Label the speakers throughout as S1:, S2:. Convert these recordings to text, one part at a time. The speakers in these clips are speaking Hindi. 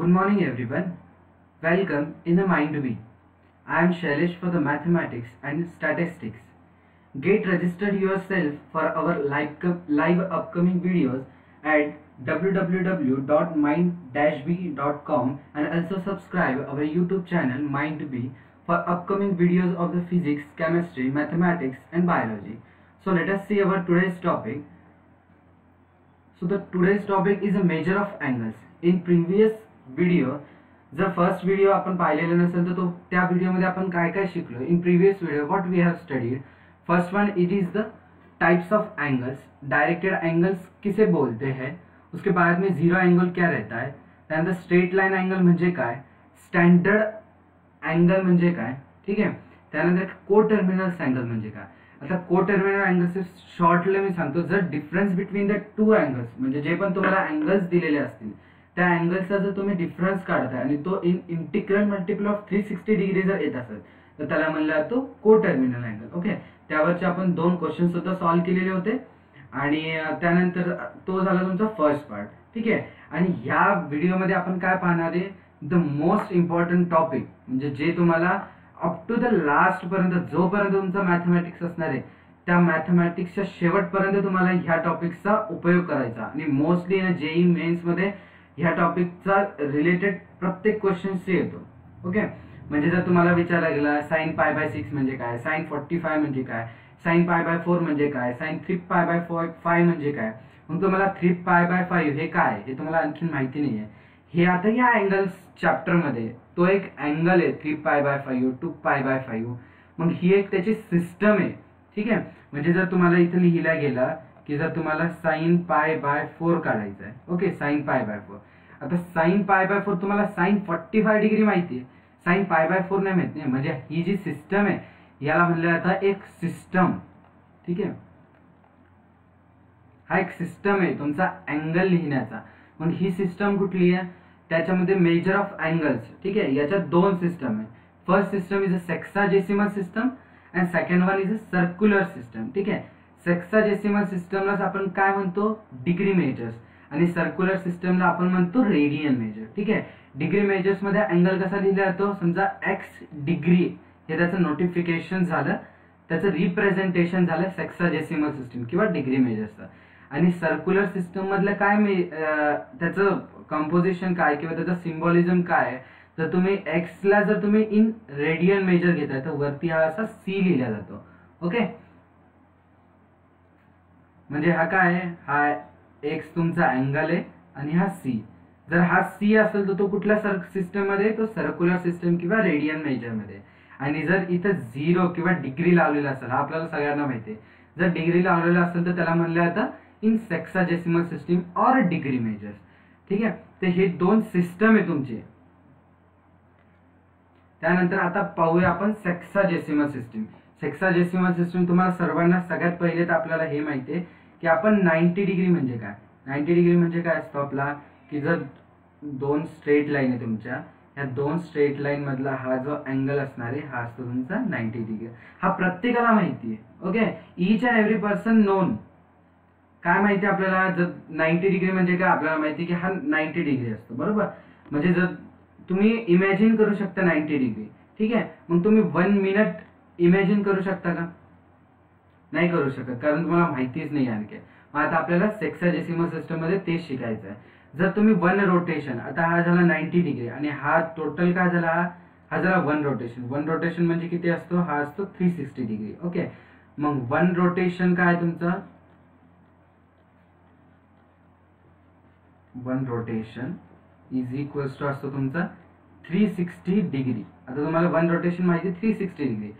S1: Good morning everyone. Welcome in the Mind to Be. I am Shailesh for the Mathematics and Statistics. Get registered yourself for our live upcoming videos at www.mind-b.com and also subscribe our YouTube channel Mind to Be for upcoming videos of the physics, chemistry, mathematics and biology. So let us see our today's topic. So today's topic is a measure of angles. In previous video, जर फर्स्ट व्हिडिओ आपण पाहिलेला नसेल तर तो त्या व्हिडिओमध्ये आपण काय काय शिकलो. In previous video what we have studied. First one, it is the types of angles. Directed angles किसे बोलते हैं, उसके बाद में जीरो एंगल क्या रहता है, त्यानंतर स्ट्रेट लाइन एंगल म्हणजे काय, स्टँडर्ड एंगल म्हणजे काय, ठीक आहे. त्यानंतर को टर्मिनल्स एंगल म्हणजे काय. आता को टर्मिनल एंगल्स शॉर्टली मी सांगतो. जर difference between the two angles म्हणजे जे पण तुम्हाला एंगल्स दिलेले असतील त्या अँगल्सचा जर तुम्ही डिफरन्स काढताय आणि तो इंटिग्रल मल्टिपल ऑफ 360 डिग्री जर येत असेल तर त्याला म्हणला जातो को टर्मिनल अँगल. ओके, त्यावरचे आपण दोन क्वेश्चन सुद्धा सॉल्व्ह केलेले होते आणि त्यानंतर तो झाला तुमचा फर्स्ट पार्ट, ठीक आहे. आणि ह्या व्हिडिओमध्ये आपण काय पाहणार आहे, द मोस्ट इम्पॉर्टंट टॉपिक म्हणजे जे तुम्हाला अप टू द लास्ट पर्यंत जोपर्यंत तुमचा मॅथमॅटिक्स असणार आहे त्या मॅथमॅटिक्सच्या शेवटपर्यंत तुम्हाला ह्या टॉपिकचा उपयोग करायचा. आणि मोस्टली ना जेई मेन्स मध्ये ह्या टॉपिकचा रिलेटेड प्रत्येक क्वेश्चन येतो. ओके, म्हणजे जर तुम्हाला विचारला गेला साइन पाय बाय 6 म्हणजे काय, साइन 45 म्हणजे काय, साइन पाय बाय 4 म्हणजे काय, साइन 3 पाय बाय 5 म्हणजे काय, मग तुम्हाला 3 पाय बाय 5 हे काय हे तुम्हाला आणखी माहिती नाहीये. हे आता या अँगल्स चॅप्टर मध्ये तो एक अँगल आहे 3 पाय बाय 5, 2 पाय बाय 5. मग ही एक त्याची सिस्टम आहे, ठीक आहे. म्हणजे जर तुम्हाला इथे लिहिला गेला की जर तुम्हाला साइन पाय बाय 4 काढायचं आहे, ओके, साइन पाय बाय 4. आता साइन पाय बाय 4 तुम्हाला साइन 45 डिग्री माहिती आहे, साइन पाय बाय 4 नाही माहिती नाही. म्हणजे ही जी सिस्टम आहे याला म्हणलं जातं एक सिस्टम, ठीक आहे. हा एक सिस्टम आहे तुमचा अँगल लिहिण्याचा. मग ही सिस्टम कुठली आहे, त्याच्यामध्ये मेजर ऑफ अँगल्स, ठीक आहे. याच्यात दोन सिस्टम आहे. First system is a sexagesimal system and second one is a circular system, ठीक आहे. सेक्साजेसिमल सिस्टमला आपण काय म्हणतो, डिग्री मेजर्स, आणि सर्क्युलर सिस्टमला आपण म्हणतो रेडियन मेजर, ठीक आहे. डिग्री मेजर्स मध्ये अँगल कसा लिहिला जातो, समजा x डिग्री हे त्याचं नोटिफिकेशन झालं, त्याचं रिप्रेझेंटेशन झालं सेक्साजेसिमल सिस्टम किंवा डिग्री मेजर्सचं. आणि सर्क्युलर सिस्टम मधलं काय त्याचं कंपोजिशन काय किंवा त्याचं सिम्बॉलिझम काय. जर तुम्ही x ला जर तुम्ही इन रेडियन मेजर घेताय तर वरती हा असा c लिहिला जातो. ओके, म्हणजे हा काय आहे, हा x तुमचा अँगल आहे आणि हा c. जर हा c असेल तर तो कुठल्या सिस्टम मध्ये, तो सर्क्युलर सिस्टम किंवा रेडियन मेजर मध्ये. आणि जर इथं 0 किंवा डिग्री लावलेला असेल, हा आपल्याला सगळ्यांना माहिती आहे, जर डिग्री लावलेला असेल तर त्याला म्हणलं जातं in sexagesimal system or degree measures, ठीक आहे. तर हे दोन सिस्टम आहे तुमचे. त्यानंतर आता पाहूया आपण सेक्साजेसिमल सिस्टम. सेक्साजेसिमल सिस्टम तुम्हाला सर्वांना सगळ्यात पहिले तर आपल्याला हे माहिती आहे की आपण 90 डिग्री म्हणजे काय. 90 डिग्री म्हणजे काय असतो आपला, की जर दोन स्ट्रेट लाईन आहे तुमच्या, या दोन स्ट्रेट लाईन मधला हा जो अँगल असणार आहे हा असतो तुमचा 90 डिग्री. हा प्रत्येकाला माहिती आहे. Okay, each and every person known. काय माहिती आपल्याला, जर 90 डिग्री म्हणजे काय आपल्याला माहिती की हा 90 डिग्री असतो, बरोबर. म्हणजे जर तुम्ही इमॅजिन करू शकता 90 डिग्री, ठीक आहे. मग तुम्ही 1 मिनिट इमॅजिन करू शकता का, नाही करू शकत, कारण तुम्हाला माहितीच नाही आणखी. मग आता आपल्याला सेक्साजेसिमल सिस्टम मध्ये तेच शिकायचं आहे. जर तुम्ही 1 रोटेशन, आता हा झाला 90 डिग्री आणि हा टोटल काय झाला, हा झाला 1 रोटेशन. 1 रोटेशन म्हणजे किती असतो, हा असतो 360 डिग्री. ओके, मग 1 रोटेशन काय तुमचं, 1 रोटेशन इज इक्वल्स टू असतो तुमचा 360 डिग्री. आता तुम्हाला 1 रोटेशन माहिती 360 डिग्री.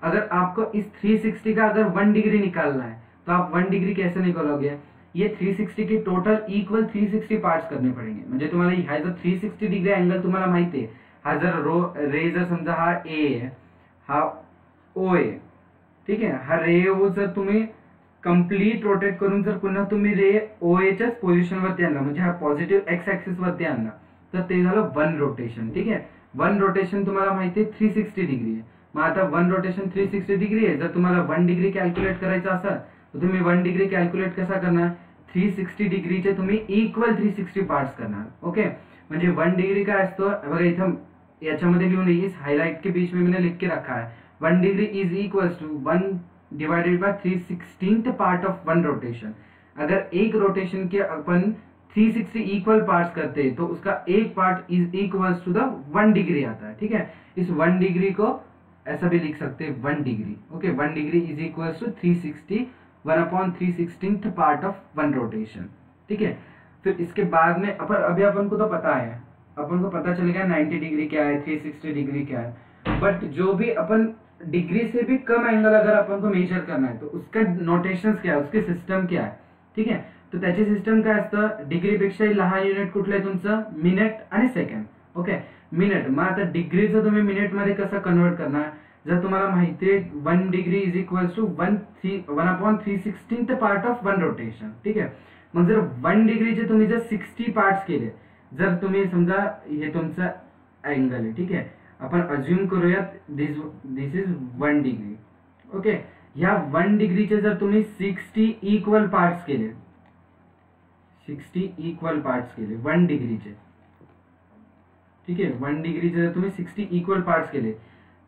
S1: अगर आपको इस 360 का अगर 1 डिग्री निकालना है तो आप 1 डिग्री कैसे निकालोगे, ये 360 के टोटल इक्वल 360 पार्ट्स करने पड़ेंगे. म्हणजे तुम्हाला हा जर 360 डिग्री अँगल तुम्हाला माहिती आहे, हा जर रे जर समजा हा ए आहे, हा ओ आहे, ठीक आहे. हा रे ओ जर तुम्ही कंप्लीट रोटेट करून जर पुन्हा तुम्ही रे ओ एच्याच पोझिशन वरती आणला, म्हणजे हा पॉझिटिव्ह एक्स ऍक्सिस वरती आणला, तर ते झालं 1 रोटेशन, ठीक आहे. 1 रोटेशन तुम्हाला माहिती आहे 360 डिग्री आहे. मग आता 1 रोटेशन 360 डिग्री आहे. जर तुम्हाला 1 डिग्री कॅल्क्युलेट करायचं असेल तर तुम्ही 1 डिग्री कॅल्क्युलेट कसा करणार, 360 डिग्रीचे तुम्ही इक्वल 360 पार्ट्स करणार. ओके, म्हणजे 1 डिग्री काय असतो बघा, इथं याच्यामध्ये लिहून इस हाईलाइट के बीच में मैंने लिख के रखा है 1 degree is equals to 1 divided by 3/16 part of 1 rotation. अगर एक रोटेशन के अपन 360 इक्वल पार्ट्स करते हैं तो उसका एक part is equals to the 1 degree आता है। ठीक है, इस 1 डिग्री को ऐसा भी लिख सकते हैं 1 degree. Okay, 1 degree is equals to 360 1/316 part of 1 rotation. ठीक है, फिर इसके बाद में अभी अपन को तो पता है, अपन को पता चलेगा 90 डिग्री क्या है, 360 डिग्री क्या है। बट जो भी अपन डिग्री से भी कम एंगल अगर अपन को मेजर करना है तो उसका नोटेशन्स क्या है, उसके सिस्टम क्या आहे, ठीक आहे। तो त्याचे सिस्टम काय असतं, डिग्रीपेक्षा लहान युनिट कुठलं आहे तुमचं, मिनिट आणि सेकंड। ओके, मिनिट, मग आता डिग्रीचं तुम्ही मिनिट मध्ये कसं कन्वर्ट करणार, जर तुम्हाला माहिती आहे 1 degree is equals to 1/316 part of 1 rotation. ठीक आहे, मग जर 1 डिग्रीचे तुम्ही जर 60 पार्ट्स केले, जर तुम्ही समजा हे तुमचा अँगल आहे, ठीक आहे, आपण अज्युम करूयात दिस इज 1 डिग्री। ओके, ह्या 1 डिग्रीचे जर तुम्ही 60 इक्वल पार्ट्स केले, 60 इक्वल पार्ट्स केले 1 डिग्रीचे, ठीक आहे, 1 डिग्रीचे जर तुम्ही 60 इक्वल पार्ट्स केले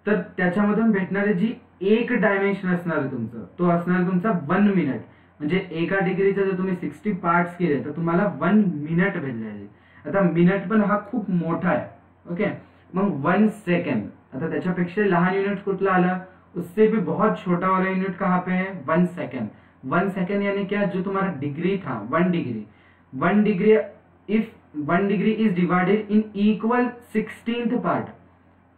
S1: तर त्याच्यामधून भेटणारे जी एक डायमेन्शन असणार आहे तुमचं, तो असणार तुमचा 1 मिनिट। म्हणजे एका डिग्रीचे जर तुम्ही 60 पार्ट्स केले तर तुम्हाला 1 मिनिट भेटले। आता मिनिट पण हा खूप मोठा आहे। ओके, मग 1 सेकंड, आता त्याच्यापेक्षा लहान युनिट कुठला आला, उससे भी बहुत छोटा वाला यूनिट कहाँ पे है, 1 सेकंड। 1 सेकंड यानी क्या, जो तुम्हारा डिग्री था 1 degree, 1 degree if 1 degree is divided in equal 16th part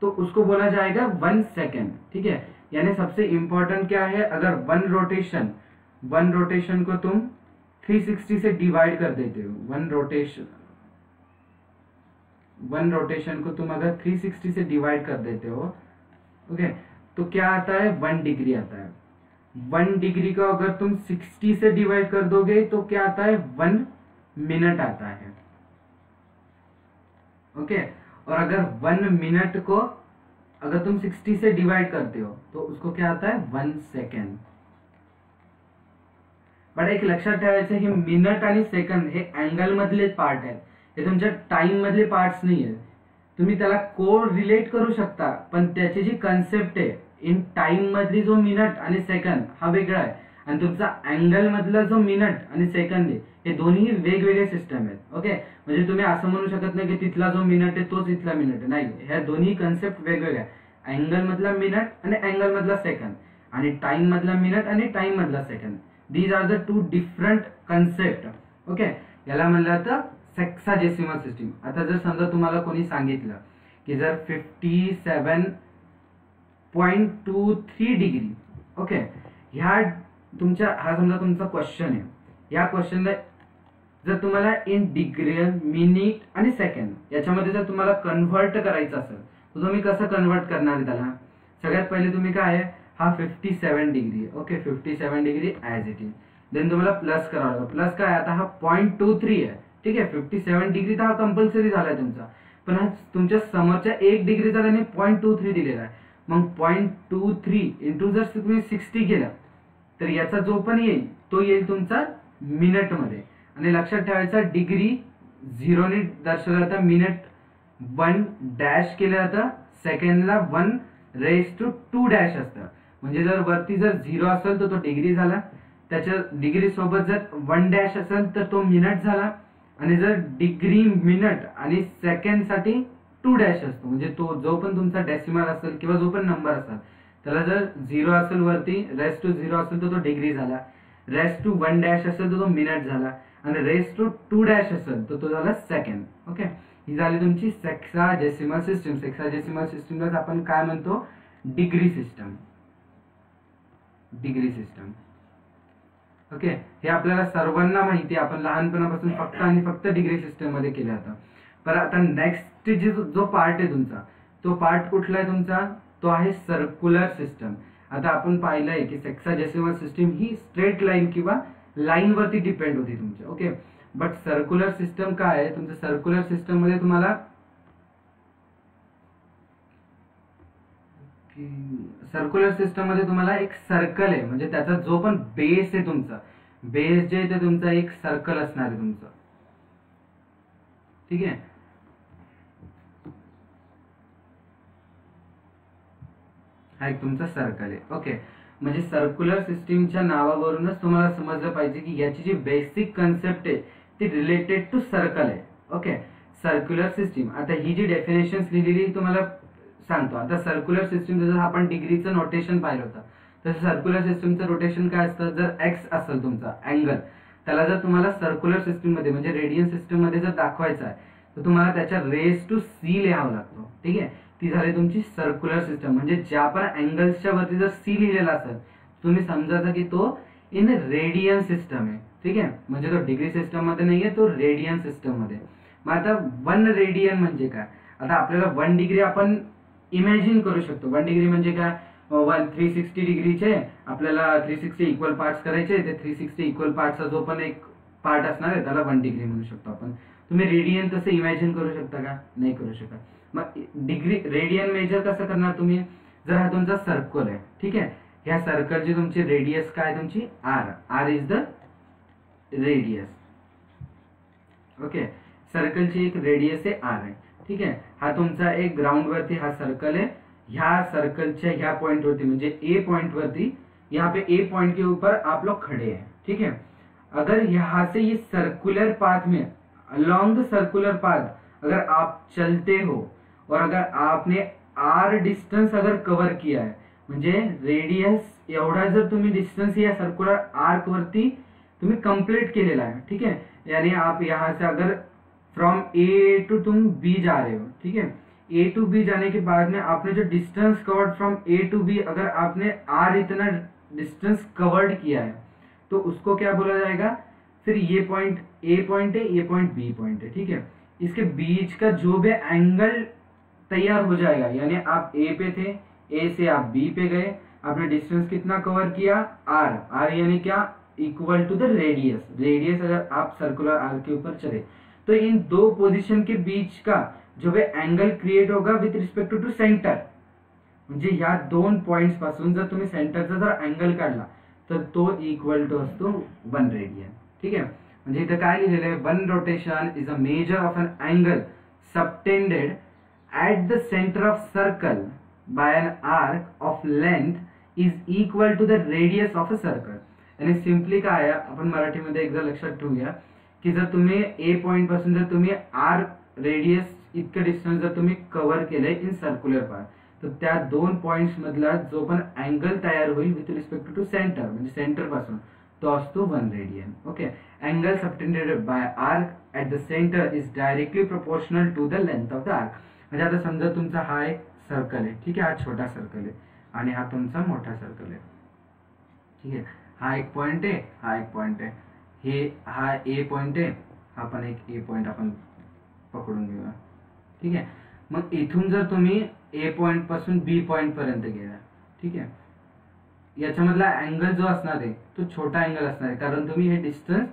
S1: तो उसको बोला जाएगा 1 सेकंड। ठीक है, यानी सबसे इंपॉर्टेंट क्या है, अगर 1 रोटेशन को तुम 360 से डिवाइड कर देते हो, 1 रोटेशन को तुम अगर 360 से डिवाइड कर देते हो, ओके, तो क्या आता है, 1 डिग्री आता है। 1 डिग्री को अगर तुम 60 से डिवाइड कर दोगे तो क्या आता है, 1 मिनट आता है। ओके, और अगर 1 मिनट को अगर तुम 60 से डिवाइड करते हो तो उसको क्या आता है, 1 सेकंड। बट एक लक्षात ठेवायचं, हे मिनिट आणि सेकंड हे अँगल मधले पार्ट आहेत, हे तुमच्या टाइम मधले पार्ट्स नाही आहेत। तुम्ही त्याला को रिलेट करू शकता, पण त्याची जी कन्सेप्ट आहे इन टाइम मधली जो मिनिट आणि सेकंड हा वेगळा आहे, आणि तुमचा अँगल मधला जो मिनिट आणि सेकंड आहे हे दोन्ही वेगवेगळे सिस्टम आहेत। ओके, म्हणजे तुम्ही असं म्हणू शकत नाही की तिथला जो मिनिट आहे तोच इथला मिनिट आहे, नाही, ह्या दोन्ही कन्सेप्ट वेगवेगळ्या आहे। अँगल मधला मिनिट आणि अँगल मधला सेकंड, आणि टाइम मधला मिनिट आणि टाइम मधला second, these are the 2 different concept. Okay, याला म्हणलं जातं सेक्साजेसिमल सिस्टीम। आता जर समजा तुम्हाला कोणी सांगितलं की जर 57.23 डिग्री, ओके, ह्या तुमच्या हा समजा तुमचा क्वेश्चन आहे, या क्वेश्चनला जर तुम्हाला इन डिग्री, मिनिट आणि सेकंड याच्यामध्ये जर तुम्हाला कन्व्हर्ट करायचं असेल तर तुम्ही कसं कन्व्हर्ट करणार आहे त्याला, सगळ्यात पहिले तुम्ही काय आहे, हा 57 degree, okay, 57 degree as it is, then तुम्हाला प्लस करावं लागेल। प्लस काय, आता हा 0.23 आहे, ठीक आहे, 57 डिग्री तर हा कंपल्सरी झालाय तुमचा, पण हा तुमच्या समोरच्या 1 डिग्रीचा त्याने 0.23 दिलेला आहे। मग 0.23 इंटू जर तुम्ही 60 केलं तर याचा जो पण येईल तो येईल तुमचा मिनिट मध्ये। आणि लक्षात ठेवायचा, डिग्री 0 ने दर्शवलं जातं, मिनिट 1 डॅश केलं जातं, सेकंडला 1 रेज टू 2 डॅश असतं। म्हणजे जर वरती जर 0 असेल तर तो डिग्री झाला, त्याच्या डिग्री सोबत जर 1 डॅश असेल तर तो मिनिट झाला, आणि जर डिग्री, मिनिट आणि सेकंड साठी 2 डॅश असतो, म्हणजे तो जो पण तुमचा डेसिमल असेल किंवा जो पण नंबर असेल त्याला जर 0 असेल वरती, रेस टू 0 असेल तर तो डिग्री झाला, रेस टू 1 डॅश असेल तर तो मिनिट झाला, आणि रेस टू 2 डॅश असेल तर तो झाला सेकंड। ओके, ही झाली तुमची सेक्साजेसिमल सिस्टम। सेक्साजेसिमल सिस्टमलाच आपण काय म्हणतो, degree system, degree system. Okay, हे आपल्याला सर्वांना माहिती आहे, आपण लहानपणापासून फक्त आणि फक्त डिग्री सिस्टम मध्ये केलं जातं। पण आता नेक्स्ट जो पार्ट आहे तुमचा, तो पार्ट कुठला आहे तुमचा, तो आहे सर्क्युलर सिस्टम। आता आपण पाहिलंय की सेक्साजेसिमल सिस्टम ही स्ट्रेट लाईन किंवा लाईन वरती डिपेंड होती तुमच्या, ओके, बट सर्क्युलर सिस्टम काय आहे तुमचं, सर्क्युलर सिस्टम मध्ये तुम्हाला सर्क्युलर सिस्टम मध्ये तुम्हाला एक सर्कल आहे, म्हणजे त्याचा जो पण बेस आहे तुमचा, बेस जे आहे ते तुमचा एक सर्कल असणार आहे तुमचं, ठीक आहे। हा एक तुमचा सर्कल आहे. ओके, म्हणजे सर्क्युलर सिस्टीमच्या नावावरूनच तुम्हाला समजलं पाहिजे की याची जी बेसिक कन्सेप्ट आहे ती रिलेटेड टू सर्कल आहे. Okay, circular system. आता ही जी डेफिनेशन लिहिलेली तुम्हाला सांगतो. आता सर्क्युलर सिस्टीम जसं आपण डिग्रीचं नोटेशन पाहिलं होतं तसं सर्क्युलर सिस्टीमचं रोटेशन काय असतं, जर एक्स असेल तुमचा अँगल, त्याला जर तुम्हाला सर्क्युलर सिस्टीम मध्ये म्हणजे रेडियन सिस्टीम मध्ये जर दाखवायचा आहे तर तुम्हाला त्याच्या रेस टू सी लिहावं लागतो. ठीक आहे, ती झाली तुमची सर्क्युलर सिस्टम. म्हणजे ज्या पण अँगल्सच्या वरती जर सी लिहिलेला असेल तुम्ही समजायचा की तो इन रेडियन सिस्टम आहे. ठीक आहे, म्हणजे तो डिग्री सिस्टम मध्ये नाहीये, तो रेडियन सिस्टम मध्ये. मग आता 1 रेडियन म्हणजे काय, आता आपल्याला 1 डिग्री आपण इमॅजिन करू शकतो. 1 डिग्री म्हणजे काय, 360 डिग्रीचे आपल्याला 360 इक्वल पार्ट्स करायचे, ते 360 इक्वल पार्टचा जो पण एक पार्ट असणार आहे त्याला 1 डिग्री म्हणू शकतो आपण. तुम्ही रेडियन तसं इमॅजिन करू शकता का, नाही करू शकत. मग डिग्री रेडियन मेजर कसं करणार तुम्ही, जर हा तुमचा सर्कल आहे. ठीक आहे, ह्या सर्कलची तुमची रेडियस काय, तुमची R is the radius. Okay, सर्कलची एक रेडियस आहे आर आहे. ठीक आहे, हा तुमचा एक ग्राउंड वरती हा सर्कल है. ह्या सर्कलच्या ह्या पॉइंट वरती म्हणजे ए पॉइंट वरती, यहाँ पे ए पॉइंट के ऊपर आप लोग खड़े हैं. ठीक है, अगर यहाँ से ये सर्कुलर पाथ में अलोंग द सर्कुलर पाथ अगर आप चलते हो और अगर आपने आर डिस्टन्स अगर कव्हर किया है म्हणजे रेडियस एवढा जर तुम्ही डिस्टन्स या सर्कुलर आर्क वरती तुम्ही कंप्लीट केलेला आहे. ठीक है, यानी आप यहाँ से अगर फ्रॉम ए टू तुम बी जा रहे हो. ठीक है, ए टू बी जाने के बाद में आपने जो distance covered from A to B, अगर आपने आर इतना डिस्टेंस कवर्ड किया है तो उसको क्या बोला जाएगा, फिर ये पॉइंट ए पॉइंट है, ये पॉइंट बी पॉइंट है. ठीक है, इसके बीच का जो भी एंगल तैयार हो जाएगा, यानी आप ए पे थे, ए से आप बी पे गए, आपने डिस्टेंस कितना कवर किया, आर यानी क्या, equal to the radius. Radius अगर आप सर्कुलर आर्क के ऊपर चले तो इन दो पोजीशन के बीच का जो भी एंगल क्रिएट होगा विथ रिस्पेक्ट टू सेंटर, म्हणजे ह्या दोन पॉइंट्स पासून जर तुम्ही सेंटरचा जर अँगल काढला तर तो इक्वल टू असतो 1 रेडियन. ठीक आहे, म्हणजे इथे काय लिहिलेलं आहे, 1 rotation is a measure of an angle subtended at the centre of circle by an arc of length is equal to the radius of a circle. आणि सिम्पली काय आहे, आपण मराठीमध्ये एकदा लक्षात ठेवूया की जर तुम्ही ए पॉइंट पासून जर तुम्ही आर रेडियस इतकं डिस्टन्स जर तुम्ही कव्हर केलंय इन सर्क्युलर पार्ट, तर त्या दोन पॉइंट्स मधला जो पण अँगल तयार होईल विथ रिस्पेक्ट टू सेंटर म्हणजे सेंटर पासून तो असतो 1 radian. Okay, angle subtended by arc at the centre is directly proportional to the length of the arc. म्हणजे आता समजा तुमचा हा एक सर्कल आहे. ठीक आहे, हा छोटा सर्कल आहे आणि हा तुमचा मोठा सर्कल आहे. ठीक आहे, हा एक पॉइंट आहे, हा एक पॉइंट आहे, हे हा ए पॉइंट आहे, हा पण एक ए पॉइंट आपण पकडून घेऊया. ठीक आहे, मग इथून जर तुम्ही ए पॉइंट पासून बी पॉइंट पर्यंत गेला, ठीक आहे, याच्यामधला अँगल जो असणार आहे तो छोटा अँगल असणार आहे कारण तुम्ही हे डिस्टेंस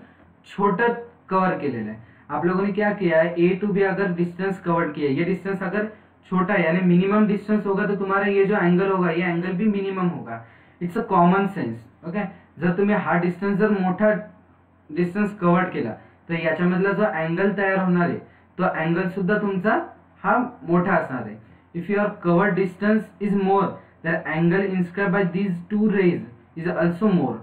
S1: छोटा कवर केलेला है. आप लोगों ने क्या किया है, ए टू बी अगर डिस्टेंस कवर किया है, ये डिस्टेंस अगर छोटा है यानी मिनिमम डिस्टेंस होगा तो तुम्हारा ये जो एंगल होगा ये एंगल भी मिनिमम होगा. It's a common sense. Okay, जर तुम्ही हा डिस्टेंस जर मोठा डिस्टेंस कव्हर केला तर याच्यामधला जो अँगल तयार होणार आहे तो अँगल सुद्धा तुमचा हा मोठा असणार आहे. If your cover distance is more तर angle inscribe by these two rays is also more.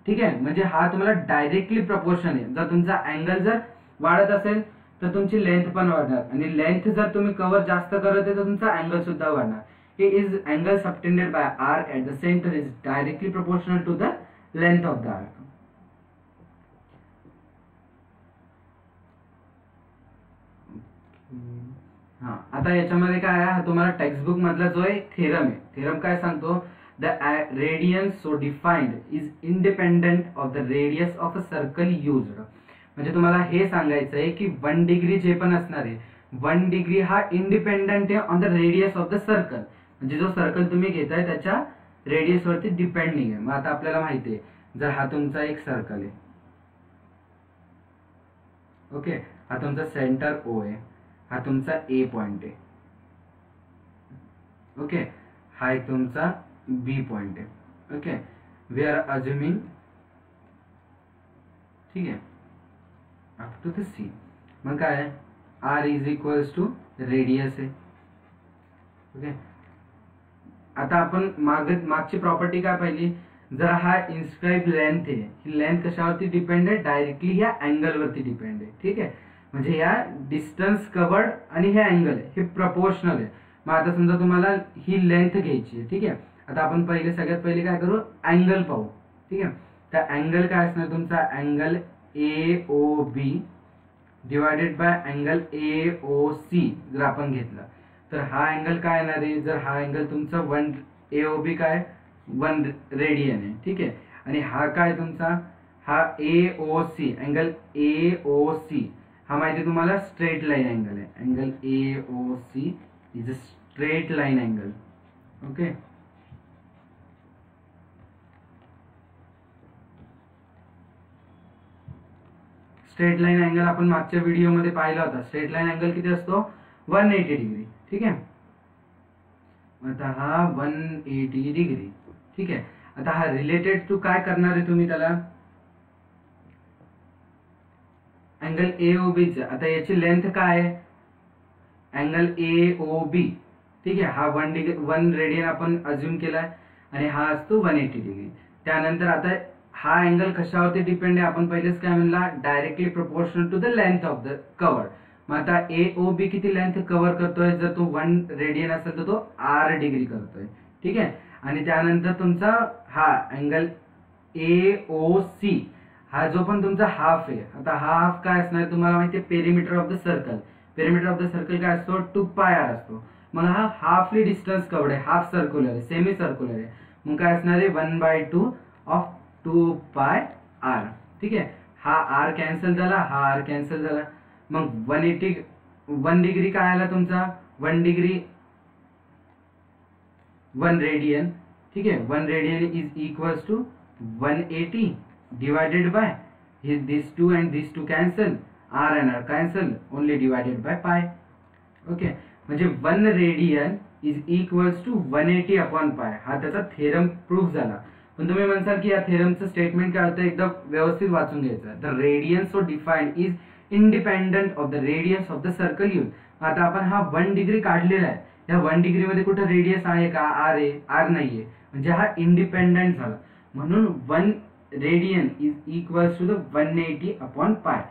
S1: ठीक आहे, म्हणजे हा तुम्हाला डायरेक्टली प्रपोर्शन आहे. जर तुमचा अँगल जर वाढत असेल तर तुमची लेंथ पण वाढणार आणि लेंथ जर तुम्ही कव्हर जास्त करत आहे तर तुमचा अँगल सुद्धा वाढणार. हे is angle subtended by R at the centre is directly proportional to the length of the arc. हा, आता याच्यामध्ये काय आहे, हा तुम्हाला टेक्स्टबुक मधला जो आहे थेरम आहे. थेरम काय सांगतो, the radius so defined is independent of the radius of a circle used. म्हणजे तुम्हाला हे सांगायचं आहे की 1 डिग्री जे पण असणार आहे 1 डिग्री हा इंडिपेंडेंट आहे on the radius of the circle. म्हणजे जो सर्कल तुम्ही घेताय त्याच्या रेडियस वरती डिपेंडिंग आहे. मग आता आपल्याला माहिती आहे जर हा तुमचा एक सर्कल आहे, ओके, हा तुमचा सेंटर ओ आहे, हा तुमचा ए पॉइंट आहे, ओके, हा एक तुमचा बी पॉइंट आहे. ओके, वी आर अज्युमिंग, ठीक आहे, अप टू द सी. मग काय आहे, R is equals to radius आहे. ओके, आता आपण मागची प्रॉपर्टी काय पाहिली, जर हा इन्स्क्राइब लेंथ आहे, ही लेंथ कशावरती डिपेंड आहे, डायरेक्टली ह्या अँगल वरती डिपेंड आहे. ठीक आहे, म्हणजे ह्या डिस्टन्स कवर्ड आणि हे अँगल आहे हे प्रपोर्शनल आहे. मग आता समजा तुम्हाला ही लेंथ घ्यायची आहे. ठीक आहे, आता आपण सगळ्यात पहिले काय करू, अँगल पाहू. ठीक आहे, तर अँगल काय असणार तुमचा, angle AOB divided by angle AOC जर आपण घेतला तर हा अँगल काय येणार आहे, जर हा अँगल तुमचा 1 AOB काय 1 रेडियन आहे. ठीक आहे, आणि हा काय तुमचा, हा AOC अँगल AOC हा माहिती तुम्हाला स्ट्रेट लाईन अँगल आहे. Angle AOC is a straight line angle. Okay, straight line angle आपण मागच्या व्हिडिओमध्ये पाहिला होता. स्ट्रेट लाईन अँगल किती असतो, 180 डिग्री. ठीक आहे, आता हा 180 डिग्री. ठीक आहे, आता हा रिलेटेड टू काय करणार आहे तुम्ही त्याला, अँगल AOB चा. आता याची लेंथ काय आहे, अँगल AOB. ठीक आहे, हा 1 रेडियन आपण अज्युम केलाय आणि हा असतो 180 डिग्री. त्यानंतर आता हा अँगल कशावरती डिपेंड आहे, आपण पहिलेच काय म्हणला, directly proportional to the length of the cover. मग आता AOB किती लेंथ कव्हर करतोय, जर तो 1 रेडियन असेल तर तो R डिग्री करतोय. ठीक आहे, आणि त्यानंतर तुमचा हा अँगल AOC हा जो पण तुमचा हाफ आहे. आता हा हाफ काय असणार तुम्हाला माहिती आहे, perimeter of the circle. Perimeter of the circle काय असतो, 2πr असतो. मग हा हाफली डिस्टन्स कव्हर्ड आहे, हाफ सर्क्युलर आहे, सेमी सर्क्युलर आहे. मग काय असणार आहे, 1/2 ऑफ 2πr. ठीक आहे, हा R कॅन्सल झाला, हा R कॅन्सल झाला. मग 1 डिग्री काय आला तुमचा, 1 डिग्री 1 रेडियन. ठीक आहे, 1 radian is equals to 180 divided by this 2 and this 2 cancel, R and R cancel, only divided by pi. Okay, म्हणजे 1 radian is equals to 180 upon pi. हा त्याचा थेरम प्रूफ झाला. पण तुम्ही म्हणसाल की या थेरमचं स्टेटमेंट काय होतं, एकदम व्यवस्थित वाचून घ्यायचं. The Radiance of defined is independent of the radius of the circle use. आता आपण हा 1 डिग्री काढलेला आहे, या 1 डिग्री मध्ये कुठं रेडियस आहे का, R आहे, R नाहीये, म्हणजे हा इंडिपेंडंट झाला. म्हणून 1 radian is equals to the 180 upon pi.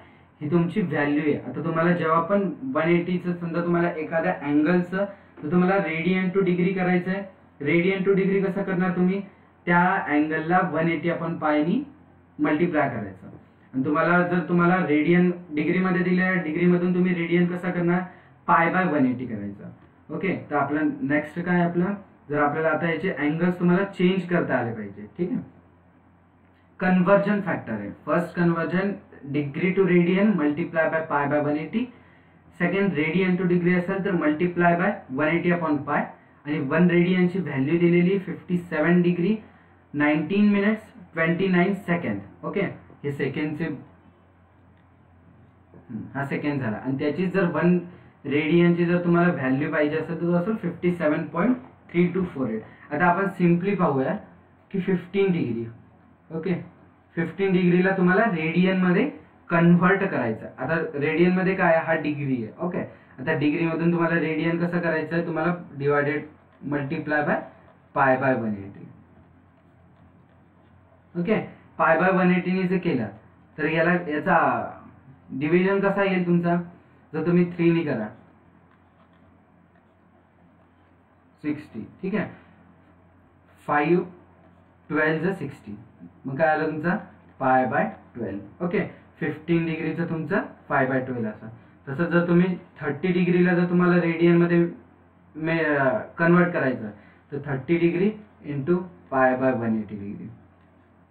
S1: ही तुमची व्हॅल्यू आहे. आता तुम्हाला जेव्हा पण 180चं समजा तुम्हाला एखाद्या अँगलचं तर तुम्हाला रेडियन टू डिग्री करायचं आहे. रेडियन टू डिग्री कसं करणार तुम्ही, त्या अँगलला 180 अपॉन पायनी मल्टिप्लाय करायचं. आणि तुम्हाला रेडियन डिग्रीमध्ये दिले, डिग्रीमधून तुम्ही रेडियन कसा करणार, π/180 करायचं. ओके, तर आपलं नेक्स्ट काय आपलं, जर आपल्याला आता याचे अँगल्स तुम्हाला चेंज करता आले पाहिजे. ठीक आहे, कन्वर्जन फॅक्टर आहे. First conversion degree to radian multiply by π/180. Second radian to degree असेल तर मल्टिप्लाय बाय 180 अपॉन पाय. आणि 1 रेडियनची व्हॅल्यू दिलेली 57 डिग्री 19 मिनिट्स 29 सेकंड. ओके, हे सेकंडचे हा सेकंड झाला. आणि त्याची जर 1 रेडियनची जर तुम्हाला व्हॅल्यू पाहिजे असेल तर तो असेल 57.3248. आता आपण सिम्पली पाहूया की 15 डिग्री. ओके, 15 डिग्रीला तुम्हाला रेडियन मध्ये कन्व्हर्ट करायचं. आता रेडियन मध्ये काय, हा डिग्री आहे. ओके, आता डिग्री मधून तुम्हाला रेडियन कसं करायचं आहे, तुम्हाला डिवायडेड मल्टिप्लाय बाय π/180. ओके, π/180 ने जर केलं तर याचा डिव्हिजन कसा येईल तुमचा, जर तुम्ही 3 ने करा 60. ठीक आहे, 5 12 60. मग काय आलं तुमचा π/12. ओके, 15 डिग्रीचं तुमचं π/12 असा. तसं जर तुम्ही 30 डिग्रीला जर तुम्हाला रेडियन मध्ये कन्वर्ट करायचं तर 30 डिग्री इंटू π/180 डिग्री.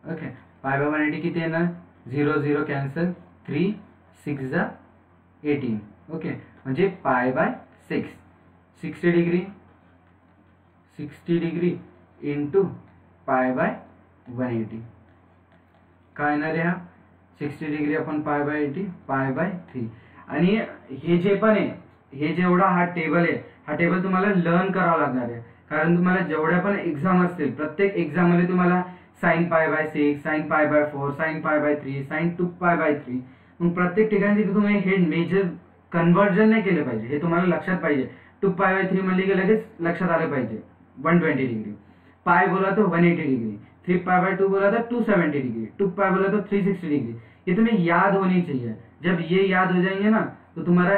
S1: ओके, π/180 किती येणार, 0 0 कॅन्सल, 3 6 18. ओके, म्हणजे π/6. 60 डिग्री इंटू π/180 काय येणार आहे, हा 60 डिग्री आपण π/80 π/3. आणि हे जे पण आहे, हे जेवढा हा टेबल आहे, हा टेबल तुम्हाला लर्न करावा लागणार आहे. कारण तुम्हाला जेवढ्या पण एक्झाम असतील, प्रत्येक एक्झाम मध्ये तुम्हाला sin π/6, sin π/4, sin π/3, sin 2π/3. मग प्रत्येक ठिकाणी तुम्ही हे मेजर कन्वर्जन नाही केलं पाहिजे, हे तुम्हाला लक्षात पाहिजे. 2π/3 म्हणजे लगेच लक्षात आलं पाहिजे, 120 डिग्री, पाई बोला तो 180 डिग्री, 3 पाई बाय 2 बोला था 270 डिग्री, 2 पाई बोला तो 360 डिग्री। ये तुम्हें याद होनी चाहिए। जब ये याद हो जाएंगे ना तो तुम्हारा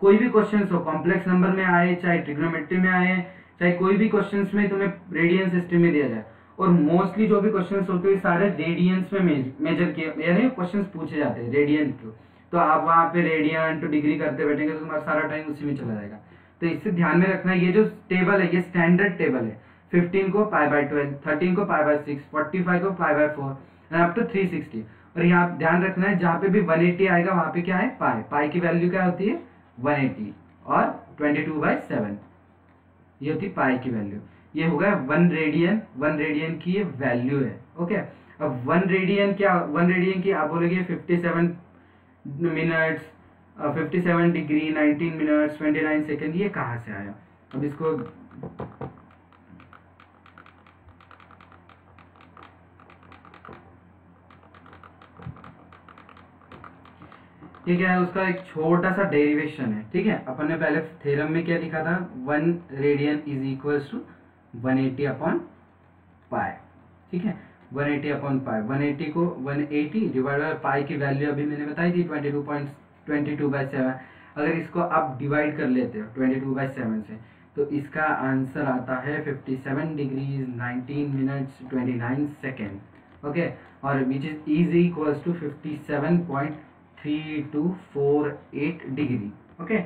S1: कोई भी क्वेश्चन हो, कॉम्प्लेक्स नंबर में आए चाहे ट्रिग्नोमेट्री में आए, चाहे कोई भी क्वेश्चन में तुम्हें रेडियन सिस्टम में दिया जाए, और मोस्टली जो भी क्वेश्चन होते हैं सारे रेडियंस में मेजर किए, यानी क्वेश्चन पूछे जाते हैं रेडियन को। तो आप वहां पे रेडियन टू डिग्री करते बैठेंगे तो तुम्हारा सारा टाइम उसी में चला जाएगा। तो इससे ध्यान में रखना, ये जो टेबल है ये स्टैंडर्ड टेबल है। 15 को पाई बाय 12, 13 को पाई बाय 6, 45 को pi by 4 and up to 360। और यहाँ ध्यान रखना है जहाँ पे भी 180 आएगा वहां पे क्या है, पाई। पाई की वैल्यू क्या होती है 180, और 22/7 ये होती पाई की वैल्यू। ये हो गया 1 रेडियन, 1 रेडियन की ये वैल्यू है। ओके, अब 1 रेडियन क्या, 1 रेडियन की आप बोलोगे 57 मिनट्स, 57 डिग्री, 19 मिनट्स, 29 सेकेंड, ये कहाँ से आया। अब इसको ये क्या है, उसका एक छोटा सा डेरिवेशन है। ठीक है, अपन ने पहले थ्योरम में क्या लिखा था, 1 radian is equals to 180 upon pi. ठीक है, 180 अपॉन पाई, 180 को 180 डिवाइड बाय पाई की वैल्यू अभी मैंने बताई थी 22/7। अगर इसको आप डिवाइड कर लेते हो 22/7 से तो इसका आंसर आता है 57 डिग्रीज 19 मिनट्स 29 सेकेंड। ओके, और which is equals to 57.3248 degree. Okay,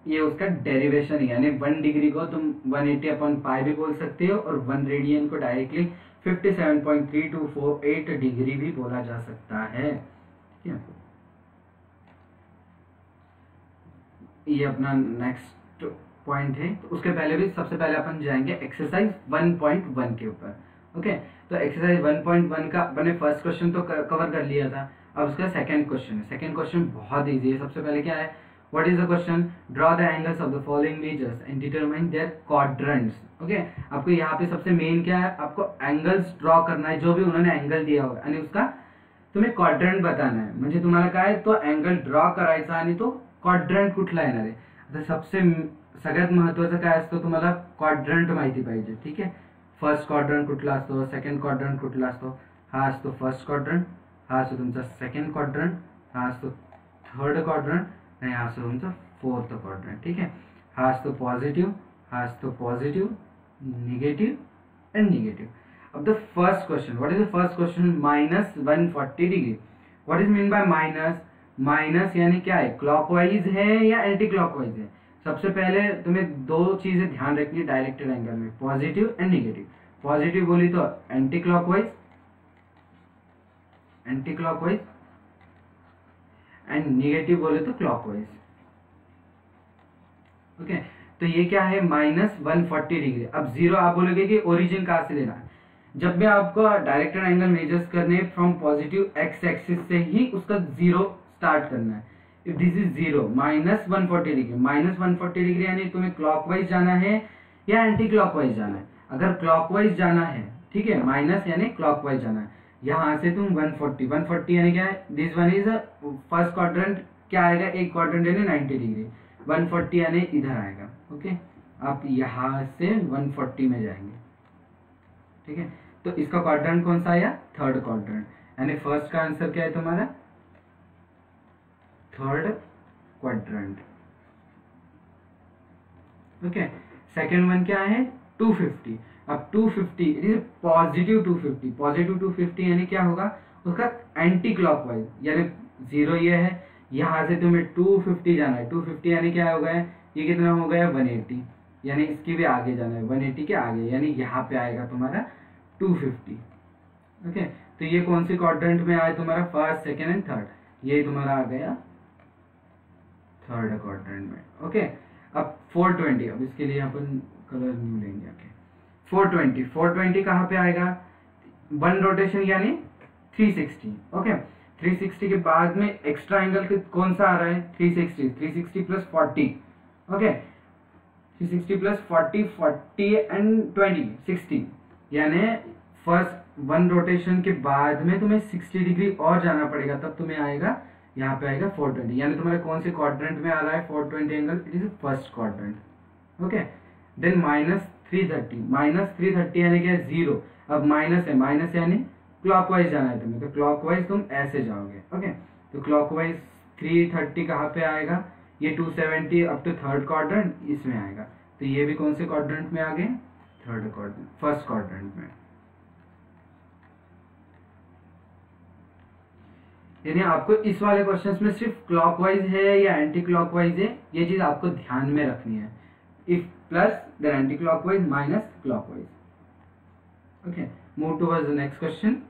S1: ये उसका डेरिवेशन है, यानी 1 डिग्री को तुम 180 अपॉन पाई भी बोल सकते हो, और 1 रेडियन को डायरेक्टली 57.3248 डिग्री भी बोला जा सकता है। ठीक है, ये अपना नेक्स्ट पॉइंट है। तो उसके पहले भी सबसे पहले अपन जाएंगे एक्सरसाइज 1.1 के ऊपर। ओके, तो एक्सरसाइज 1.1 का मैंने फर्स्ट क्वेश्चन तो कवर कर लिया था। अब उसका सेकंड क्वेश्चन है। सेकंड क्वेश्चन बहुत इजी है। सबसे पहले क्या है, what is the question, draw the angles of the following measures and determine there quadrants. Okay, आपको यहाँ पे सबसे मेन क्या है, आपको एंगल्स ड्रॉ करना है, जो भी उन्होंने एंगल दिया होगा, यानी उसका तुम्हें क्वाड्रेंट बताना है। म्हणजे तुम्हाला काय तो एंगल ड्रॉ करायचा आणि तो क्वाड्रंट कुठला येणार आहे। आता सबसे सगळ्यात महत्त्वाचं काय असतं, तुम्हाला क्वाड्रंट माहिती पाहिजे। ठीक आहे, फर्स्ट क्वाड्रंट कुठला असतो, सेकंड क्वाड्रंट कुठला असतो, हा असतो फर्स्ट क्वाड्रंट, हा असतो तुमचा सेकंड क्वाड्रंट, हा असतो थर्ड क्वाड्रंट आणि हा असतो तुमचा फोर्थ क्वाड्रंट। ठीक आहे, हा असतो पॉझिटिव्ह, हा असतो पॉझिटिव्ह, निगेटिव्ह एंड निगेटिव्ह। अब the first question, what is the first question, -140 degree. What is mean by minus, minus यानी क्या है, क्लॉकवाइज है या एंटी क्लॉकवाइज है। सबसे पहले तुम्हें दो चीजें ध्यान रखनी डायरेक्टेड एंगल में, पॉजिटिव एंड निगेटिव। पॉजिटिव बोली तो anti clockwise, anti clockwise, and negative बोले तो क्लॉकवाइज। ओके, तो ये क्या है -140 डिग्री। अब जीरो आप बोलोगे कि ओरिजिन कहां से लेना है। जब भी आपको डायरेक्टेड एंगल मेजर्स करने फ्रॉम पॉजिटिव एक्स एक्सिस से ही उसका जीरो स्टार्ट करना है। If this is zero, -140 degree, -140 degree यानी तुम्हें क्लॉकवाइज जाना है या एंटी क्लॉकवाइज जाना है। अगर क्लॉकवाइज जाना है, ठीक है, माइनस यानी क्लॉकवाइज जाना है, यहां से तुम 140 यानी क्या है, this one is first quadrant, क्या आएगा, एक क्वाड्रेंट यानी 90 डिग्री, 140 यानी इधर आएगा। ओके, आप यहां से 140 में जाएंगे। ठीक है, तो इसका क्वाड्रेंट कौन सा आया, थर्ड क्वाड्रेंट, यानी फर्स्ट का आंसर क्या है तुम्हारा, third quadrant. Okay, second one क्या है, 250। अब 250 इट इज पॉजिटिव 250, पॉजिटिव 250 यानी क्या होगा, उसका एंटी क्लॉकवाइज, यानी जीरो ये है, यहां से तुम्हें 250 जाना है। 250 यानी क्या हो गया, ये कितना हो गया 180, यानी इसकी भी आगे जाना है, 180 के आगे, यानी यहाँ पे आएगा तुम्हारा 250। ओके, तो ये कौन सी क्वाड्रेंट में आया तुम्हारा, फर्स्ट सेकेंड एंड थर्ड, ये तुम्हारा आ गया थर्ड क्वाड्रेंट में। ओके, अब 420, अब इसके लिए अपन कलर न्यू लेंगे। ओके, 420 कहाँ पे आएगा, वन रोटेशन यानी 360। ओके, 360 के बाद में एक्स्ट्रा एंगल कौन सा आ रहा है, 360 प्लस 40। ओके, 360 प्लस 40 एंड 20 60, यानी फर्स्ट वन रोटेशन के बाद में तुम्हें 60 डिग्री और जाना पड़ेगा, तब तुम्हें आएगा यहाँ पे आएगा 420, यानी तुम्हारे कौन से क्वाड्रेंट में आ रहा है 420 angle, it is first quadrant. Okay, then 330, -330 यानी क्या है 0। अब माइनस है, माइनस यानी क्लॉकवाइज जाना है तुम्हें, तो क्लॉकवाइज तुम ऐसे जाओगे। ओके, तो क्लॉकवाइज 330 कहाँ पे आएगा, ये 270 अप टू थर्ड क्वाड्रेंट इसमें आएगा। तो ये भी कौन से क्वाड्रेंट में आ गए, थर्ड क्वाड्रेंट, फर्स्ट क्वाड्रेंट में। यानी आपको इस वाले क्वेश्चंस में सिर्फ क्लॉकवाइज है या एंटी क्लॉकवाइज है, ये चीज आपको ध्यान में रखनी है। If plus then anti clockwise, minus clockwise. Okay, move towards the next question.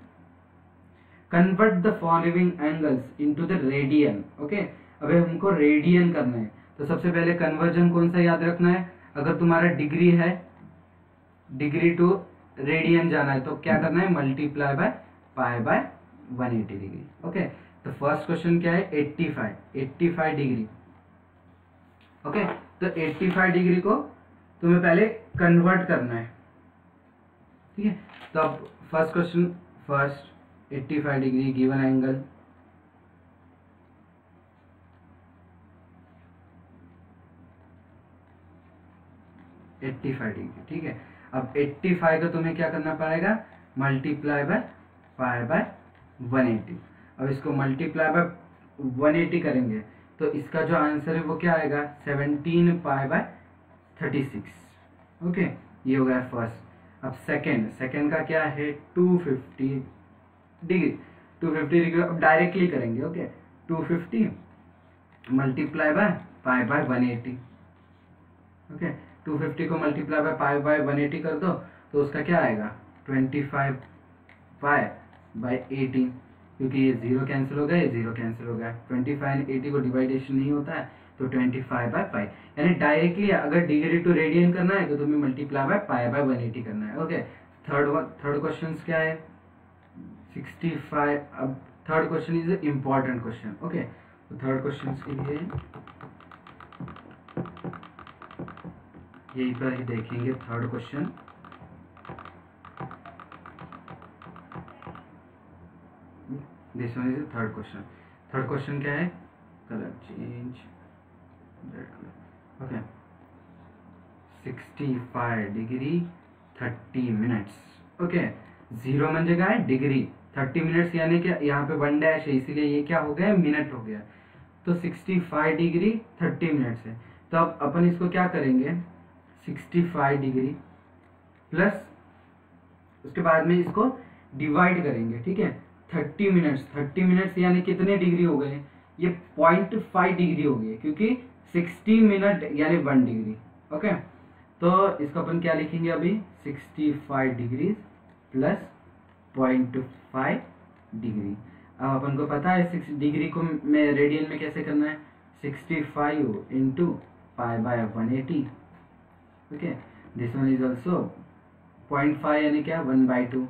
S1: Convert the following angles into the radian. Okay, अबे हमको रेडियन करना है, तो सबसे पहले कन्वर्जन कौन सा याद रखना है, अगर तुम्हारा डिग्री है, डिग्री टू रेडियन जाना है तो क्या करना है, multiply by pi by 180 degree. Okay, तो फर्स्ट क्वेश्चन क्या है, 85 डिग्री। ओके, तो 85 डिग्री को तुम्हें पहले कन्वर्ट करना है। ठीक है, तो अब first question, first 85 degree given angle, degree. ठीक है, अब 85 का तुम्हें क्या करना पड़ेगा, मल्टीप्लाई बाय पाई बाय 180। अब इसको मल्टीप्लाई बाय 180 करेंगे तो इसका जो आंसर है वो क्या आएगा, 17 पाई बाय 36। ओके, ये हो गया फर्स्ट। अब सेकंड का क्या है, 250 डिग्री। 250 डिग्री अब डायरेक्टली करेंगे। Okay, 250 multiply by pi by 180। Okay, 250 को मल्टीप्लाई बाय पाई बाय 180 कर दो तो उसका क्या आएगा, 25 पाई बाय 18, क्योंकि ये 0 कैंसिल हो गया, ये 0 कैंसिल हो गया। 25 एंड 80 को डिवाइडेशन नहीं होता है, तो 25 बाय पाई। यानी डायरेक्टली अगर डिग्री टू रेडियन करना है तो तुम्हें मल्टीप्लाई बाय पाई बाय 180 करना है। ओके, थर्ड क्वेश्चन क्या है, 65। अब third question is important question. Okay, तो थर्ड क्वेश्चन के लिए यहीं पर ही देखेंगे third question. This one is third question. Third question क्या है, colour change, red colour. Okay, 65 degree 30 minutes. Okay, 0 म्हणजे काय, डिग्री, 30 मिनट्स यानी कि यहाँ पे 1 डैश है, इसीलिए ये क्या हो गया, मिनट हो गया। तो 65 डिग्री 30 मिनट्स है, तो अब अपन इसको क्या करेंगे, 65 डिग्री प्लस उसके बाद में इसको डिवाइड करेंगे। ठीक है, 30 मिनट्स यानी कितने डिग्री हो गए, ये 0.5 डिग्री हो गए, क्योंकि 60 मिनट यानी 1 डिग्री। ओके, तो इसको अपन क्या लिखेंगे अभी, 65 डिग्री प्लस 0.5 डिग्री। अब अपन को पता है 6 डिग्री को मैं रेडियन में कैसे करना है, 65 into pi by 180। Okay, this one is also 0.5 यानी क्या, 1/2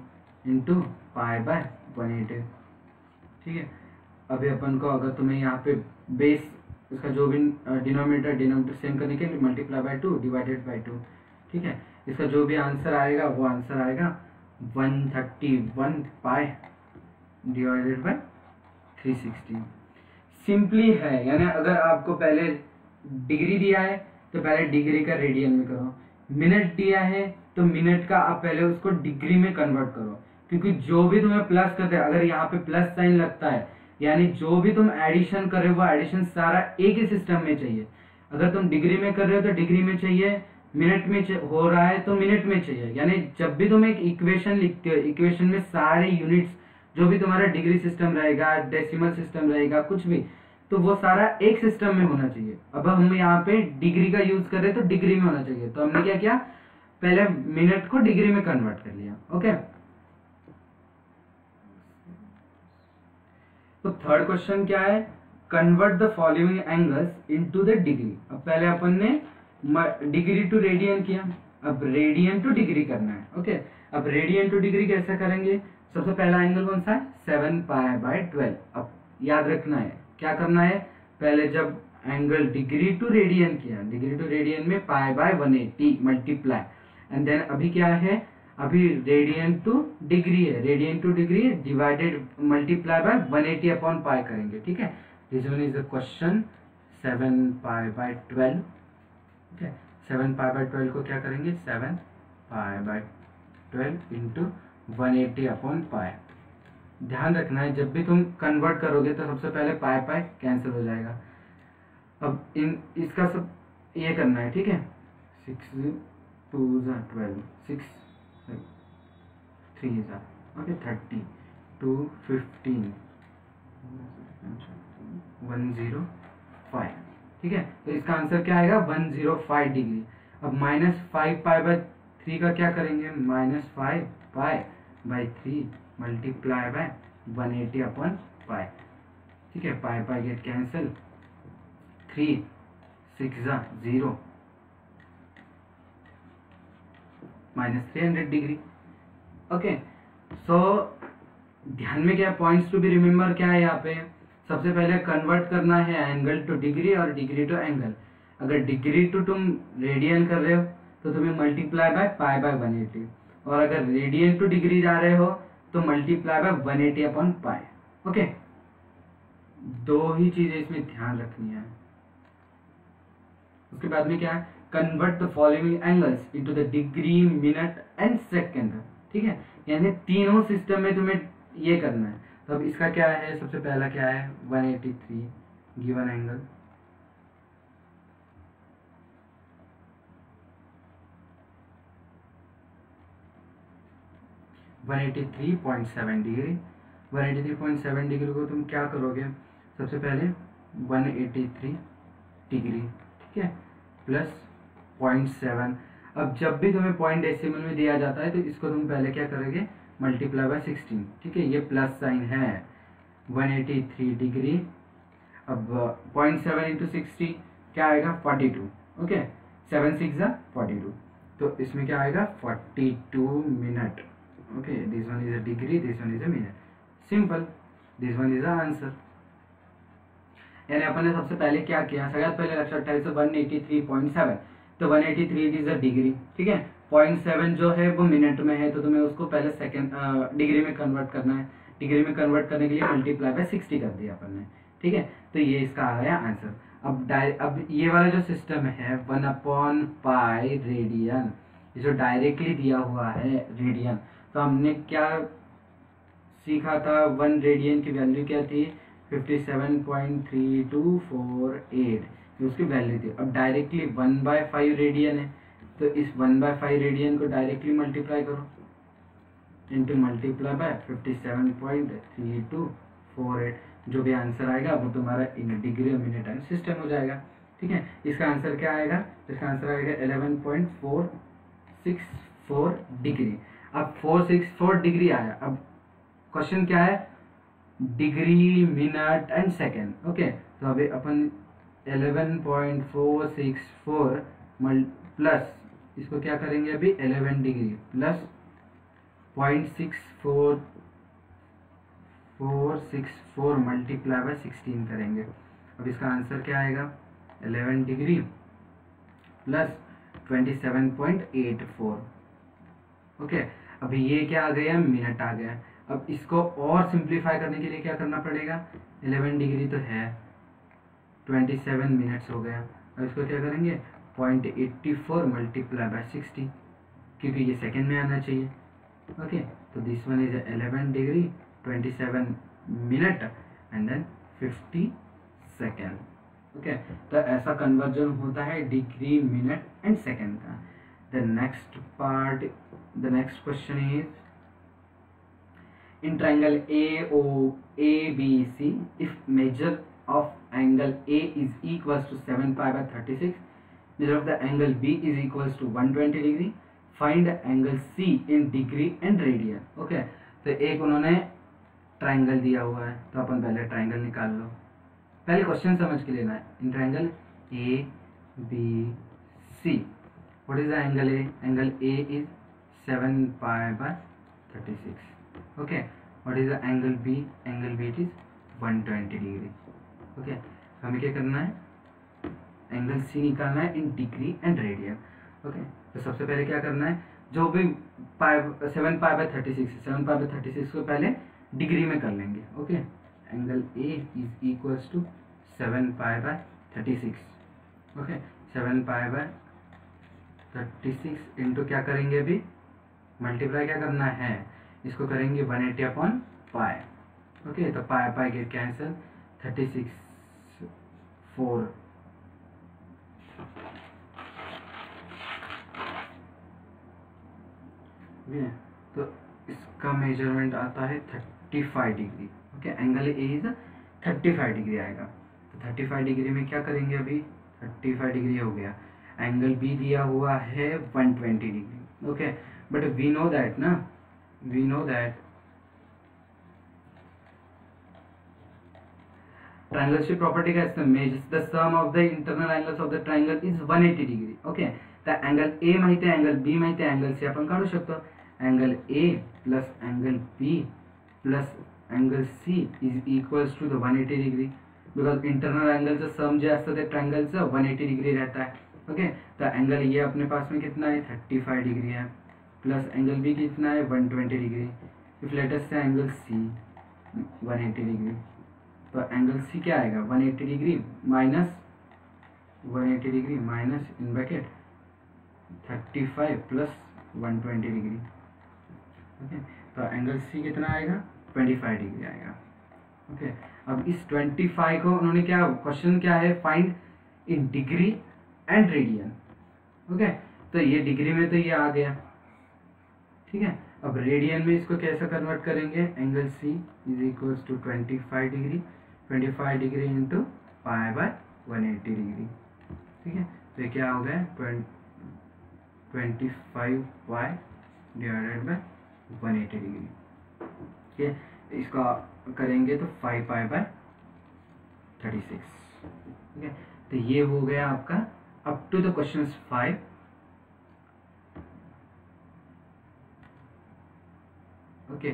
S1: इंटू पाई बाय 180। ठीक है, अभी अपन को अगर तुम्हें यहाँ पे बेस उसका जो भी डिनोमिनेटर सेम करने के लिए मल्टीप्लाई बाय 2 डिवाइडेड बाय 2। ठीक है, इसका जो भी आंसर आएगा वो आंसर आएगा 131 पाई डिवाइडेड बाय 360। सिंपली है, यानी अगर आपको पहले डिग्री दिया है तो पहले डिग्री का रेडियन में करो, मिनट दिया है तो मिनट का आप पहले उसको डिग्री में कन्वर्ट करो, क्योंकि जो भी तुम्हें प्लस करते हैं, अगर यहाँ पे प्लस साइन लगता है यानी जो भी तुम एडिशन कर रहे हो वो एडिशन सारा एक ही सिस्टम में चाहिए। अगर तुम डिग्री में कर रहे हो तो डिग्री में चाहिए, मिनट में हो रहा है तो मिनट में चाहिए। यानी जब भी तुम एक इक्वेशन लिखते हो, इक्वेशन में सारे यूनिट्स जो भी तुम्हारा डिग्री सिस्टम रहेगा, डेसिमल सिस्टम रहेगा, कुछ भी, तो वो सारा एक सिस्टम में होना चाहिए। अब हम यहाँ पे डिग्री का यूज कर रहे हैं तो डिग्री में होना चाहिए, तो हमने क्या किया, पहले मिनट को डिग्री में कन्वर्ट कर लिया। ओके, तो थर्ड क्वेश्चन क्या है, convert the following angles into the degree. अब पहले अपन ने डिग्री टू रेडियन किया, अब रेडियन टू डिग्री करना है। ओके, अब रेडियन टू डिग्री कैसे करेंगे, सबसे पहला एंगल कौन सा है, 7 पाई बाय 12। अब याद रखना है क्या करना है, पहले जब एंगल डिग्री टू रेडियन किया, डिग्री टू रेडियन में pi by 180 multiply, and then अभी क्या है, अभी रेडियन टू डिग्री है, radian to degree divided multiply by 180 upon pi करेंगे। ठीक है, this one is the question 7 pi by 12। Okay, 7 pi by 12 को क्या करेंगे, 7 pi by 12 into 180 upon pi. ध्यान रखना है जब भी तुम कन्वर्ट करोगे तो सबसे पहले पाई पाई कैंसिल हो जाएगा। अब इसका सब ये करना है, ठीक है। 6 2 12 6 3 ओके 30 2 15 105, ठीक है। तो इसका आंसर क्या आएगा 105 डिग्री। अब -5 पाई बाय 3 का क्या करेंगे, -5 pi bye 3 multiply by 180 upon pi, ठीक है। पाई pi get cancel, 3 6 0 -300 degree. Okay, सो ध्यान में क्या पॉइंट्स टू बी रिमेम्बर क्या है यहाँ पे, सबसे पहले कन्वर्ट करना है एंगल टू डिग्री और डिग्री टू एंगल। अगर डिग्री टू तुम रेडियन कर रहे हो तो तुम्हें मल्टीप्लाई बाय पाई बाय 180, और अगर रेडियन टू डिग्री जा रहे हो तो multiply by 180 upon pi. Okay, दो ही चीजें इसमें ध्यान रखनी है। उसके बाद में क्या है, convert the following angles into the degree, minute and second, ठीक है। यानी तीनों सिस्टम में तुम्हें ये करना है। तो अब इसका क्या है, सबसे पहला क्या है 183 गिवन एंगल, डिग्री। 183.7 डिग्री को तुम क्या करोगे, सबसे पहले 183 डिग्री, ठीक है, प्लस 0.7। अब जब भी तुम्हें पॉइंट डेसिमल में दिया जाता है तो इसको तुम पहले क्या करोगे, मल्टीप्लाई बाय 16, ठीक है। ये प्लस साइन है 183 डिग्री। अब 0.7 इंटू 60 क्या आएगा 42, ओके। 7 6 42, तो इसमें क्या आएगा 42 minute. Okay, this one is a degree, this one is a minute, simple, this one is a answer. यानी अपन ने सबसे पहले क्या किया, सगळ्यात पहले लक्षात ठेवायचं 183.7, तो 183 इज अ डिग्री, ठीक है। 0.7 जो है वो मिनट में है, तो तुम्हें उसको पहले सेकंड डिग्री में कन्वर्ट करना है। डिग्री में कन्वर्ट करने के लिए मल्टीप्लाई बाय 60 कर दिया अपन ने, ठीक है। तो ये इसका आ गया आंसर। अब ये वाला जो सिस्टम है 1 अपॉन पाई रेडियन, ये जो डायरेक्टली दिया हुआ है रेडियन, तो हमने क्या सीखा था, 1 रेडियन की वैल्यू क्या थी 57.3248, उसकी वैल्यू थी। अब डायरेक्टली 1/5 रेडियन है, तो इस 1/5 रेडियन को डायरेक्टली मल्टीप्लाई करो, इंटू मल्टीप्लाई बाय 57.3248, जो भी आंसर आएगा वो तुम्हारा in degree minute and system हो जाएगा, ठीक है। इसका आंसर क्या आएगा, इसका आंसर आएगा 11.464 डिग्री। अब 464 डिग्री आया। अब क्वेश्चन क्या है, degree, minute and second, okay. तो अभी अपन 11.464 प्लस इसको क्या करेंगे, अभी 11 डिग्री प्लस 0.64 मल्टीप्लाई बाय 16 करेंगे। अब इसका आंसर क्या आएगा 11 डिग्री प्लस 27.84, ओके। अभी ये क्या आ गया, मिनट आ गया। अब इसको और सिंप्लीफाई करने के लिए क्या करना पड़ेगा, 11 डिग्री तो है, 27 मिनट्स हो गया। अब इसको क्या करेंगे 0.84 मल्टीप्लाई बाय 60, क्योंकि ये सेकंड में आना चाहिए, ओके। तो this one is 11 degree 27 minute and then 50 second, okay. तो ऐसा कन्वर्जन होता है डिग्री, मिनट एंड सेकेंड का। The next part, the next question is in triangle AOABC, if measure of angle A is equals to 7 pi by 36, measure of the angle B is equals to 120 degree, find angle C in degree and radian, okay। तो एक उन्होंने ट्राइंगल दिया हुआ है, तो अपन पहले ट्राइंगल निकाल लो। पहले क्वेश्चन समझ के लेना है। In triangle ABC, what is the angle A? Angle A is 7 pi by 36, okay। what is the angle B? angle B it is 120 degree, okay। हमें क्या करना है, एंगल C निकालना है in degree and radian, okay. तो सबसे पहले क्या करना है, जो भी 7 पाई बाय 36 को पहले डिग्री में कर लेंगे, okay. Angle A is equals to 7 pi by 36, okay. 7 pi by 36 into क्या करेंगे, अभी मल्टीप्लाई क्या करना है, इसको करेंगे 180 अपॉन पाई। ओके, तो पाई पाई गेट कैंसिल, 36 4 तो इसका मेजरमेंट आता है 35 degree. Okay, angle A is 35 degree आएगा। तो 35 डिग्री में क्या करेंगे, अभी 35 डिग्री हो गया। एंगल बी दिया हुआ है 120 degree. Okay, but we know that ना, we know that triangle shape property का measures the sum of the internal angles of the triangle is 180 degree. Okay, तर अँगल ए माहिती आहे, अँगल बी माहिती आहे, अँगल सी आपण काढू शकतो। Angle A plus angle B plus angle C is equals to the 180 degree, because internal एंगलचं सम जे असतं ते ट्रायंगलचं 180 डिग्री रहता है। ओके, तो एंगल ये अपने पास में कितना है, 35 डिग्री है, प्लस एंगल बी कितना है, 120 डिग्री। इफ लेट अस से एंगल सी 180 डिग्री, तो एंगल सी क्या आएगा, 180 degree minus 180 degree minus in bracket 35 plus 120 degree. Okay, तो एंगल सी कितना आएगा, 25 डिग्री आएगा। ओके, अब इस 25 को उन्होंने क्या, क्वेश्चन क्या है, find in degree and radian. Okay, तो ये डिग्री में तो ये आ गया, ठीक है। अब रेडियन में इसको कैसे कन्वर्ट करेंगे, angle C is equals to 25 degree, 25 degree into pi by 180 degree, ठीक है। तो ये क्या हो गया, 25 पाई डिवाइडेड बाय 180 डिग्री। ठीक है, इसका करेंगे तो 5 पाई बाय 36। ठीक है, तो ये हो गया आपका up to the question 5। Okay,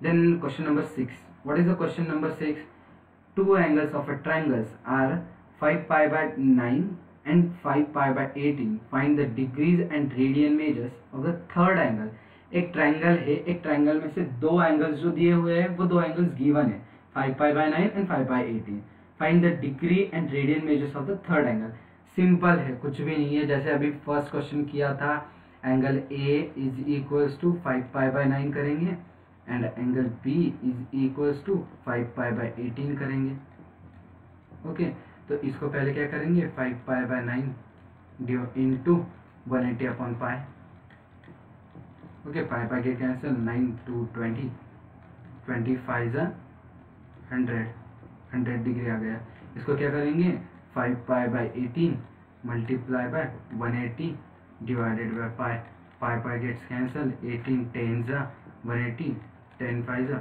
S1: then question number 6. What is the question number 6? Two angles of a triangles are 5 pi by 9 and 5 pi by 18. Find the degrees and radian measures of the third angle. एक ट्रायंगल है, एक ट्रायंगल में से दो एंगल्स जो दिए हुए हैं वो दो एंगल्स गिवन है, 5 pi by 9 and 5 by 18. Find the degree and radian measures of the third angle. Simple है, कुछ भी नहीं है, जैसे अभी फर्स्ट क्वेश्चन किया था, angle A is equals to 5 pi by 9 करेंगे and angle B is equals to 5 pi by 18 करेंगे। ओके, तो इसको पहले क्या करेंगे, 5 pi by 9 into 180 upon pi. Okay, pi pi get cancel, 9 to 20, 25 जा 100 डिग्री आ गया। इसको क्या करेंगे, 5 pi by 18 multiply by 180 divided by pi, pi pi gets cancel, 18 10 जा 180, 10 5 जा